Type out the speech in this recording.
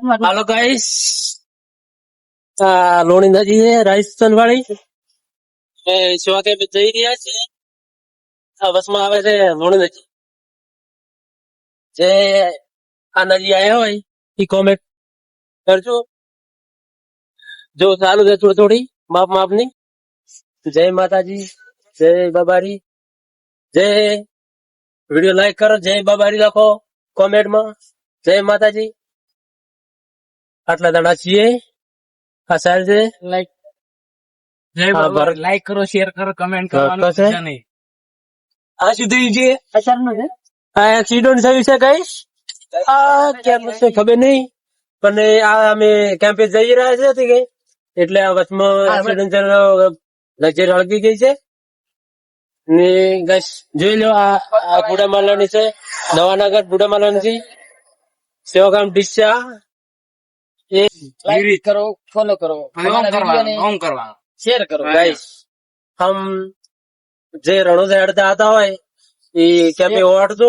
Hello guys लोणी नदी है राजस्थान वाली સેવા કેમ્પ જઈ રહ્યા છે આ બસમાં આવે છે લોણી નદી જે આ નદી આયા હોય એ કોમેન્ટ કરજો જો ચાલુ છે થોડી થોડી માપની જય માતાજી જય બાબારી જય વિડીયો લાઈક કરો જય બાબારી લખો કોમેન્ટમાં જય માતાજી આટલા દાડા છીએ આ સાહેબ છે લાઈક લાઈક કરો શેર કરો કમેન્ટ કરવાનું છે ભૂલતા નહીં. આ સુધી જે અસરનું છે આ એક્સિડન્ટ થયું છે ગાઈસ આ કેમ છે ખબર નહીં પણ આ અમે કેમ્પે જઈ રહ્યા છે કે એટલે આ વચમાં એક્સિડન્ટ લજેર હળગી ગઈ છે ને ગાઈસ જોઈ લો આ બુડા માલાની છે નવાનગર બુડા માલાની છે સેવાગામ ડીસા લાઈક કરો ફોલો કરો ઓમ કરવાનું શેર કરો ગાઈસ હમ જે રણોદા હેડતા હતા હોય એ કેમ્પે ઓળખજો